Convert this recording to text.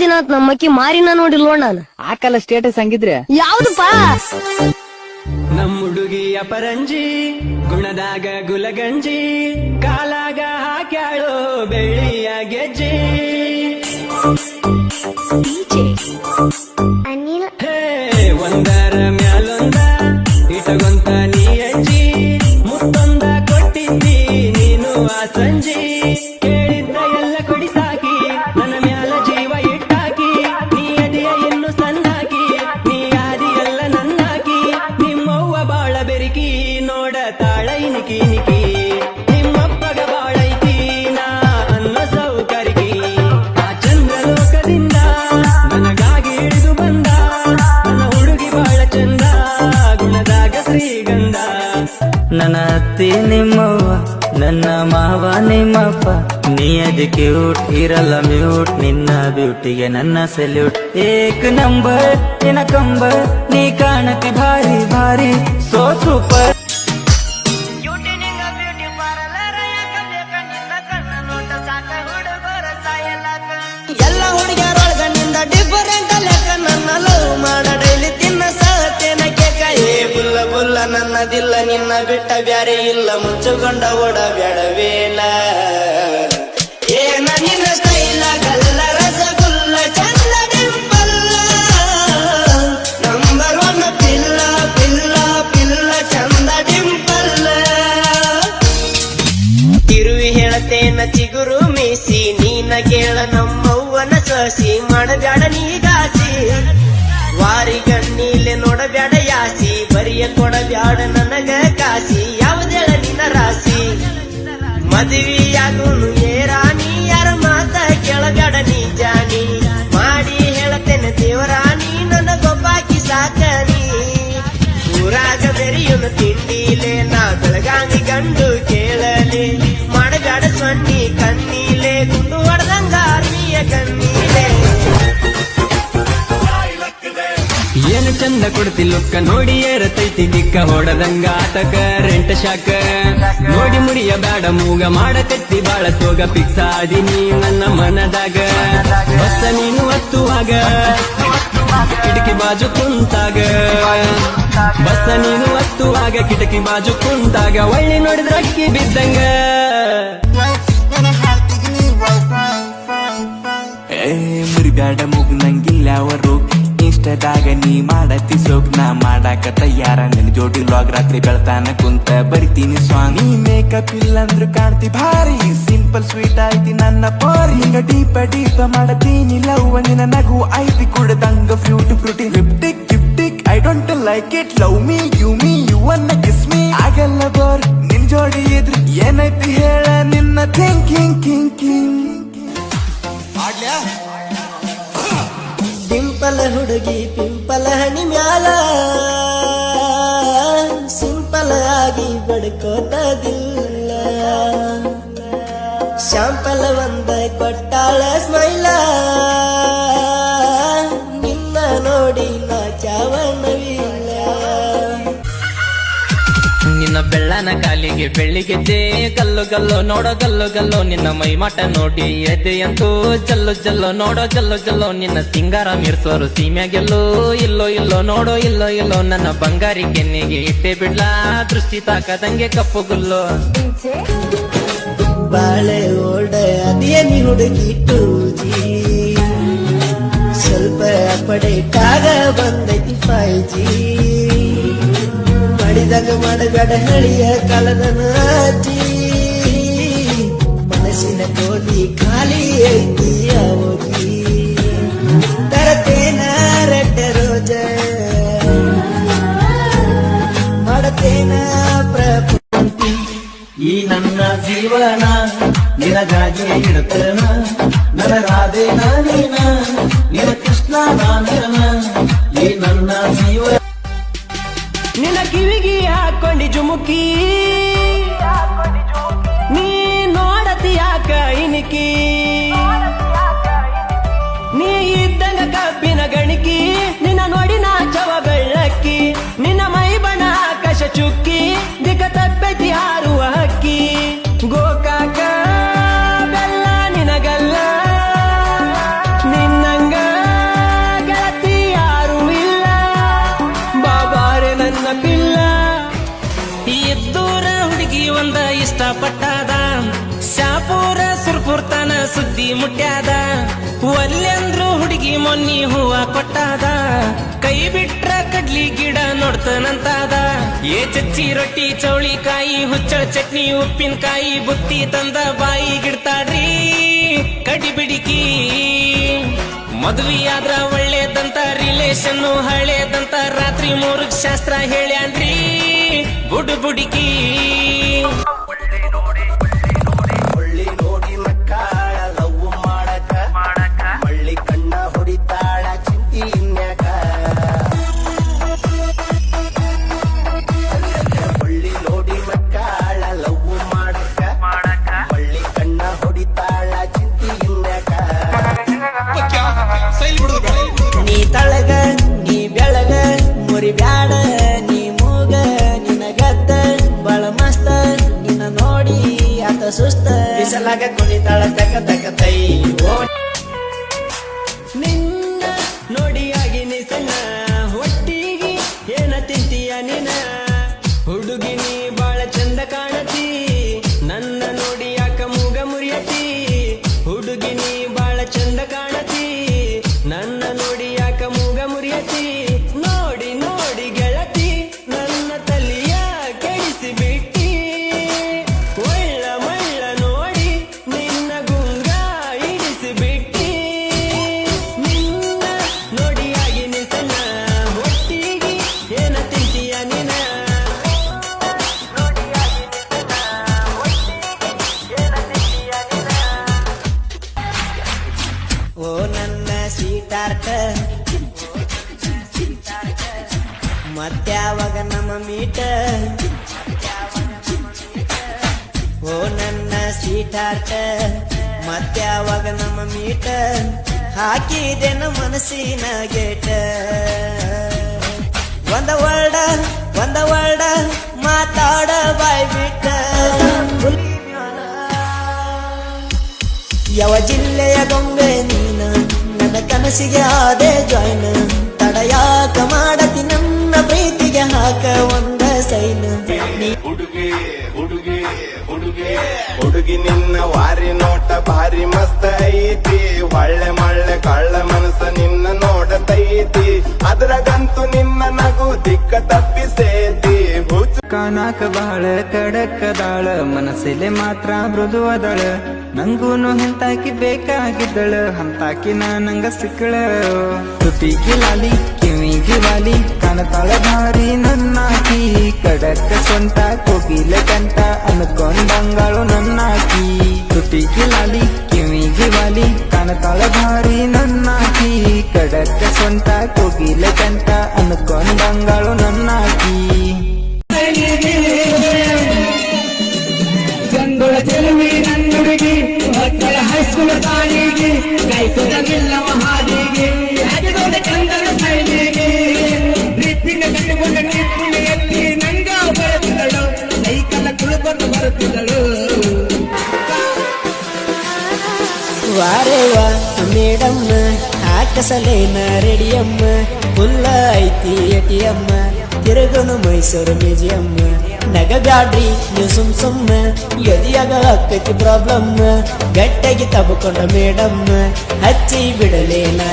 ದಿನ ನಮ್ಮಕ್ಕಿ ಮಾರಿನ ನೋಡಿಲ್ವ ನಾನು. ಆಕಲ್ಲ ಸ್ಟೇಟಸ್ ಹಂಗಿದ್ರೆ ಯಾವ್ದಪ್ಪ? ನಮ್ ಹುಡುಗಿಯ ಪರಂಜಿ ಗುಣದಾಗ ಗುಲಗಂಜಿ ಕಾಲಾಗ ಹಾಕ್ಯಾಳೋ ಬೆಳ್ಳಿಯ ಗೆಜ್ಜಿ. ಹೇ ಒಂದರ ಮ್ಯಾಲೊಂದ ಇಟಗೊಂತ ನೀ ಅಜ್ಜಿ ಮುತ್ತೊಂದ ಕೊಟ್ಟಿದ್ದಿ ನೀನು ಆ ಸಂಜಿ. ಕೇಳಿದ್ದ ಎಲ್ಲ ಕೊಡಿಸಾಕಿ ನನ್ನ ಮ್ಯಾಲ ಜೀವ ಇಟ್ಟಾಕಿ ನೀ ಅದಿಯ ಇನ್ನು ಸಣ್ಣಾಕಿ ನೀ ಆದಿ ಎಲ್ಲ ನನ್ನಾಕಿ. ನಿಮ್ಮವ್ವ ಬಾಳ ಬೆರಿಕಿ ನೋಡ ತಾಳ ಇನಿಕಿ ನಿಕಿ ನಿಮ್ಮಪ್ಪಗ ಬಾಳೈತಿ ನಾ ಅನ್ನೋ ಸೌಕರಿಕಿ. ಆ ಚಂದ್ರಲೋಕದಿಂದ ನನಗಾಗಿ ಇಳಿದು ಬಂದ ನನ್ನ ಹುಡುಗಿ ಬಾಳ ಚಂದ ಗುಣದಾಗ ಶ್ರೀಗಂಧ. ನನ್ನ ಅತ್ತಿ ನಿಮ್ಮವ್ವ ನನ್ನ ಮಾವ ನಿಮ್ಮಪ್ಪ ನೀ ಅದಕ್ಕೆ ಕ್ಯೂಟ್ ಇರಲ್ಲ ಮ್ಯೂಟ್ ನಿನ್ನ ಬ್ಯೂಟಿಗೆ ನನ್ನ ಸೆಲ್ಯೂಟ್. ಏಕ್ ನಂಬರ್ ನಿನ್ನ ಕಂಬರ್ ನೀ ಕಾಣಕ್ಕೆ ಭಾರಿ ಭಾರಿ ಸೋ ಸೂಪರ್. ಎಲ್ಲ ಹುಡುಗಿಯರೊಳಗ ನಿಂದ ಡಿಫರೆಂಟ್ ಲೆಕ್ಕ ನನ್ನ ಲವ್ ಮಾಡ ಡೈಲಿ ತಿನ್ನ ಸಾತೇನ ಕೇಕ. ಏ ಬುಲ್ಲ ಬುಲ್ಲ ನನ್ನದಿಲ್ಲ ನಿನ್ನ ಬಿಟ್ಟ ಬ್ಯಾರೆ ಇಲ್ಲ ಮುಚ್ಚುಗೊಂಡ ಓಡ ಬ್ಯಾಡವೇನ. ಏನ ನಿನ್ನ ಸ್ಟೈಲ ಗಲ್ಲ ರಸಗುಲ್ಲ ಚಂದ ಡಿಂಪಲ್ಲ ನಂಬರ್ ಒನ್ ಪಿಲ್ಲ ಪಿಲ್ಲ ಪಿಲ್ಲ ಚಂದ ಡಿಂಪಲ್ಲ. ತಿರುವಿ ಹೇಳತೇನ ಚಿಗುರು ಮೀಸಿ ನೀನ ಕೇಳ ನಮ್ಮವ್ವನ ಸಸಿ ಮಾಡಬ್ಯಾಡ ನೀಗಾಸಿ. ವಾರಿಗಣ್ಣೀಲೆ ನೋಡಬ್ಯಾಡ ಯಾಸಿ ಬರಿಯ ಕೊಡಬ್ಯಾಡ ನನಗ ಕಾಸಿ. ಯಾವುದೇಳ ನಿನ್ನ ರಾಸಿ ಮದುವೆಯಾಗುನು ಏರಾಣಿ ಯಾರ ಮಾತ ಕೇಳಬ್ಯಾಡ ನೀ ಜಾನಿ. ಮಾಡಿ ಹೇಳತೇನೆ ದೇವರಾಣಿ ನನ್ನ ಗೊಬ್ಬಾಕಿ ಸಾಕನಿ. ಊರಾಗ ಬೆರೆಯುನು ತಿಂಡಿಲೆ ನಾ ಬೆಳಗಾಂಗಿ ಗಂಡು ಕೇಳಲಿ ಮಾಡಬ್ಯಾಡ ಸೊನ್ನಿ ಕಣ್ಣೀಲೆ ಗುಂಡು ಹೊಡೆದಂಗ ಆರ್ಮಿಯ ಕಣ್ಣೀಲೆ. ಏನು ಚಂದ ಕೊಡ್ತಿ ಲುಕ್ಕ ನೋಡಿ ಏರತೈತಿ ದಿಕ್ಕ ಹೊಡದಂಗ ಆತಕ ರೆಂಟ ಶಾಕ. ನೋಡಿ ಮುಡಿಯ ಬ್ಯಾಡ ಮೂಗ ಮಾಡಕತ್ತಿ ಬಾಳ ತೋಗ ಪಿಕ್ಸ ಆದಿನಿ ನನ್ನ ಮನದಾಗ. ಬಸ್ಸ ನೀನು ಹತ್ತುವಾಗ ಕಿಟಕಿ ಬಾಜು ಕುಂತಾಗ ಬಸ್ಸ ನೀನು ಹತ್ತುವಾಗ ಕಿಟಕಿ ಬಾಜು ಕುಂತಾಗ ಒಳ್ಳೆ ನೋಡಿದ್ರ ಅಕ್ಕಿ ಬಿದ್ದಂಗ. ಮುರಿಬ್ಯಾಡ ಮುಗ್ ನಂಗಿಲ್ಲ ಅವರು ಇಷ್ಟದಾಗ ನೀ ಮಾಡತಿ ಸೋಕ್ ನಾ ಮಾಡಾಕ ತಯಾರ ನಿನ್ ಜೋಡಿ ಲಾಗ್ ರಾತ್ರಿ ಬೆಳ್ತಾನ ಕುಂತ ಬರಿತೀನಿ ಸಾಂಗ್. ನೀ ಮೇಕಪ್ ಇಲ್ಲ ಅಂದ್ರು ಕಾಣ್ತಿ ಭಾರಿ ಸಿಂಪಲ್ ಸ್ವೀಟ್ ಐತಿ ನನ್ನ ಪಾರಿ. ಹಿಂಗ ಡೀಪ ಡೀಪ ಮಾಡತೀನಿ ಲವ್ ನಿನ್ನ ನಗು ಐತಿ ಕುಡ್ದಂಗ ಫ್ರೂಟ್ ಫ್ರೂಟಿ ಲಿಪ್ಟಿಕ್ ಗಿಫ್ಟಿಕ್ I don't like it love me you ಅನ್ನ ಕಿಸ್ ಮೀ. ಆಗಲ್ಲ ಬೋರ್ ನಿನ್ ಜೋಡಿ ಇದ್ರು ಏನೈತಿ ಹೇಳ ನಿನ್ನ ಥಿಂಕಿಂಗ್ ಕಿಂಕಿಂಗ್. ಡಿಂಪಲ್ ಹುಡುಗಿ ಪಿಂಪಲ್ ಹನಿ ಮ್ಯಾಲ ಸಿಂಪಲ್ ಆಗಿ ಬಡ್ಕೋತದಿಲ್ಲ. ಶಾಂಪಲ್ ಒಂದ ಕೊಟ್ಟಾಳ ಸ್ಮೈಲ ನಿನ್ನ ನೋಡಿ ನಾ ಚಾವಣವಿಲ್ಲ. ನಿನ್ನ ಬೆಳ್ಳನ ಕಾಲಿಗೆ ಬೆಳ್ಳಿಗೆದ್ದೆ ಗಲ್ಲು ಗಲ್ಲು ನೋಡೋ ಗಲ್ಲು ಗಲ್ಲು ನಿನ್ನ ಮೈ ಮಠ ನೋಡಿ ಎದೆಯಂತೂ ಜಲ್ಲು ಜಲ್ಲು ನೋಡೋ ಜಲ್ಲು ಜಲ್ಲು ನಿನ್ನ ಸಿಂಗಾರ ಮೀರ್ಸೋರು ಸೀಮ್ಯಾಗೆಲ್ಲೋ ಇಲ್ಲೋ ಇಲ್ಲೋ ನೋಡೋ ಇಲ್ಲೋ ಇಲ್ಲೋ ನನ್ನ ಬಂಗಾರಿ ಕೆನ್ನಿಗೆ ಇಟ್ಟೆ ಬಿಡ್ಲಾ ದೃಷ್ಟಿ ತಾಕದಂಗೆ ಕಪ್ಪು ಗುಲ್ಲು. ಬಾಳೆ ಓಡ ಅದೇನಿ ಹುಡುಗಿ ಟೂಜಿ ಸ್ವಲ್ಪ ಪಡೇಟಾಗ ಬಂದೈತಿ 5G. ಮಾಡಿದಾಗ ಮಾಡಬೇಡ ಹಳಿಯ ಕಾಲದ ನಾಜಿ ಮನಸ್ಸಿನ ಗೋಲಿ ಖಾಲಿ ಐತಿ ಅವಗಿ. ತರತೇನ ರೆಡ್ಡ ರೋಜ ಮಾಡತೇನ ಪ್ರಪಂಚಿ. ಈ ನನ್ನ ಜೀವನ ನಿನಗಾಗಿ ಇಡುತ್ತೇನ ನನ್ನ ರಾಧೆ ನಾನೇನ ನಿನ್ನ ಕೃಷ್ಣ ನಾನೇನ. ಈ ನನ್ನ ಜೀವನ ನಿನ್ನ ಕಿವಿಗಿ ಹಾಕೊಂಡಿ ಜುಮುಕಿ ನೀ ನೋಡತಿ ಯಾಕ ಇನಿಕಿ. ನೀ ಇದ್ದಂಗ ಕಬ್ಬಿನ ಗಣಿಕಿ ನಿನ್ನ ನೋಡಿ ನಾಚವ ಬೆಳ್ಳಕ್ಕಿ. ನಿನ್ನ ಮೈ ಬಣ ಆಕಾಶ ಚುಕ್ಕಿ ದಿಕ್ಕ ತಪ್ಪೆತಿ ಹಾರುವ ಹಕ್ಕಿ. ಗೋಕಾಕ ಬೆಲ್ಲ ನಿನಗಲ್ಲ ನಿನ್ನಂಗ ಪುರ್ತಾನ ಸುದ್ದಿ ಮುಟ್ಟ್ಯಾದ ಒಲ್ಲೆಂದ್ರು ಹುಡುಗಿ ಮೊನ್ನಿ ಹೂವ ಕೊಟ್ಟಾದ ಕೈ ಬಿಟ್ರ ಕಡ್ಲಿ ಗಿಡ ನೋಡ್ತಾನಂತಾದ ಏ ಚಚ್ಚಿ ರೊಟ್ಟಿ ಚೌಳಿಕಾಯಿ ಹುಚ್ಚಳ ಚಟ್ನಿ ಉಪ್ಪಿನಕಾಯಿ ಬುತ್ತಿ ತಂದ ಬಾಯಿ ಗಿಡ್ತಾಡ್ರಿ ಕಡಿ ಬಿಡಿಕಿ ಮದುವೆಯಾದ್ರ ಒಳ್ಳೇದಂತ ರಿಲೇಷನ್ ಹಳೇದಂತ ರಾತ್ರಿ 3 ಶಾಸ್ತ್ರ ಹೇಳ್ಯಾನ್ರಿ ಬುಡು ಬುಡಿಕಿ ಒಳ್ಳಿ ನೋಡಿ ಮಕ್ಕಳ ಲವ್ ಮಾಡಕ ಮಳ್ಳಿ ಕಣ್ಣ ಹೊಡಿತಾಳ ಚಿಂತಿ ಇನ್ಯಾಕ ಒಳ್ಳಿ ನೋಡಿ ಮಕ್ಕಳ ಲವ್ ಮಾಡಕ ಮಳ್ಳಿ ಕಣ್ಣ ಹೊಡಿತಾಳ ಚಿಂತಿ ಇನ್ಯಾಕ ನೀ ತಳಗ ನೀ ಬೆಳಗ ಮುರಿ ಬ್ಯಾಡ ನೀ ಮೂಗ ನಿನಗತ್ತ ಬಳ ಮಸ್ತ ನಿನ್ನ ನೋಡಿ ಆತ ಸುಸ್ತ ಬಿಸಲಾಗ ಕುಣಿತಾಳ ತಕ ತಕ ತೈ ನಿನ್ನ ನೋಡಿಯಾಗಿನಿ ಸಣ್ಣ ಹೊಟ್ಟಿಗೆ ಏನ ತಿಂತೀಯ ನಿನ ಹುಡುಗಿ ನೀ ಬಾಳ ಚಂದ ಕಾಣತಿ ನನ್ನ ನೋಡಿ ಯಾಕ ಮೂಗ ಮುರಿಯತಿ ಹುಡುಗಿ ನೀ ಬಾಳ ಚಂದ ಕಾಣತಿ ನನ್ನ ನೋಡಿ ಯಾಕ ಮೂಗ ಮುರಿಯತಿ ನೋಡಿ ನೋಡಿ ಗೆಳತಿ ನನ್ನ ತಲಿಯ ಕೆಡಿಸಿ ಬಿಟ್ಟಿ ಒಳ್ಳ ಮಳ್ಳ ನೋಡಿ ನಿನ್ನ ಗುಂಗ ಇಡಿಸಿ ಬಿಟ್ಟಿ ನಿನ್ನ ನೋಡಿಯಾಗಿನಿ ಸಣ್ಣ ಹೊಟ್ಟಿಗೆ ಏನ ತಿಂತೀಯ ನಿನ ಓ ನನ್ನ ಸೀಟಾರ್ಟ ಮತ್ಯಾವಾಗ ನಮ್ಮ ಮೀಟ ಓ ನನ್ನ ಸೀಟಾರ್ಟ ಮತ್ಯಾವಾಗ ನಮ್ಮ ಮೀಟ ಹಾಕಿದೆ ನಮ್ಮ ಮನಸ್ಸಿನ ಗೇಟ ಒಂದ ವರ್ಡ ಮಾತಾಡ ಬಾಯ್ ಬಿಟ್ಟ ಯಾವ ಜಿಲ್ಲೆಯ ಗೊಂಬೆ ನೀನ ನನ್ನ ಕನಸಿಗೆ ಆದೆ ಜಾಯ್ನ ತಡಯಾಕ ಮಾಡತಿ ನನ್ನ ಪ್ರೀತಿಗೆ ಹಾಕ ಒಂದ ಸೈನ್ ನೀ ಹುಡುಗಿ ನಿನ್ನ ವಾರಿ ನೋಟ ಭಾರಿ ಮಸ್ತ್ ಐತಿ ಒಳ್ಳೆ ಮಳ್ಳೆ ಕಳ್ಳ ಮನಸ್ಸ ನಿನ್ನ ನೋಡತೈತಿ ಅದ್ರಾಗಂತೂ ನಿನ್ನ ನಗು ದಿಕ್ಕ ತಪ್ಪಿಸೇತಿ ಕಾನಾಕ ಬಾಳ ಕಡಕದಾಳ ಮನಸ್ಸಲ್ಲಿ ಮಾತ್ರ ಮೃದುವದಳ ನಂಗೂನು ಹೆಂತಾಕಿ ಬೇಕಾಗಿದ್ದಳ ಹಂತಾಕಿ ನಂಗ ಸಿಕ್ಕಳ ತುಟಿಗೆ ಲಾಲಿ ಕಿವಿಗೆ ವಾಲಿ ಕಾಣತಾಳ ಭಾರಿ ನನ್ನಾಕಿ ಕಡಕ ಸ್ವಂತ ಕೋಗಿಲ ಕಂತ ಅನ್ಕೊಂಡಂಗಾಳು ನನ್ನಾಕಿ ತುಟಿಗೆ ಲಾಲಿ ಕಿವಿಗೆ ವಾಲಿ ಕಾಣತಾಳ ಭಾರಿ ನನ್ನಾಕಿ ಕಡಕ ಸ್ವಂತ ಕೋಗಿಲ ಕಂತ ಅನ್ಕೊಂಡಂಗಾಳು ನನ್ನಾಕಿ ಗಂಗೊಳ ಚೆಲುವಿ ನನ್ನುಡುಗಿ ಮಕ್ಕಳ ಹೈಸ್ಕೂಲ್ ತಾಯಿಗೆ ಕೈಕೊಡಲಿಲ್ಲ ಮಹಾದಿಗೆ ಹಾಕಿದೋಡ ಚಂದನ ಶೈಲಿಗೆ ರೀತಿನ ಕಟ್ಟಿಕೊಂಡ ನೀತಿಯಲ್ಲಿ ನಂಗ ಬರುತ್ತಿದ್ದಳು ಸೈಕಲ್ ಕುಳಿಕೊಂಡು ಬರುತ್ತಿದ್ದಳು ವಾರೇವಾ ಮೇಡಮ್ಮ ಹಾಕಸಲೇನ ರೆಡಿಯಮ್ಮ ಫುಲ್ಲ ಐತಿ ಎಟಿಯಮ್ಮ ತಿರುಗನು ಮೈಸೂರು ಮ್ಯೂಸಿಯಂ ನಗಬ್ಯಾಡ್ರಿ ನೀವು ಸುಮ್ಮ ಎದಿಯಾಗ ಹಾಕೈತಿ ಪ್ರಾಬ್ಲಮ್ ಗಟ್ಟಾಗಿ ತಬ್ಕೊಂಡ ಮೇಡಮ್ ಹಚ್ಚಿ ಬಿಡಲೇ ನಾ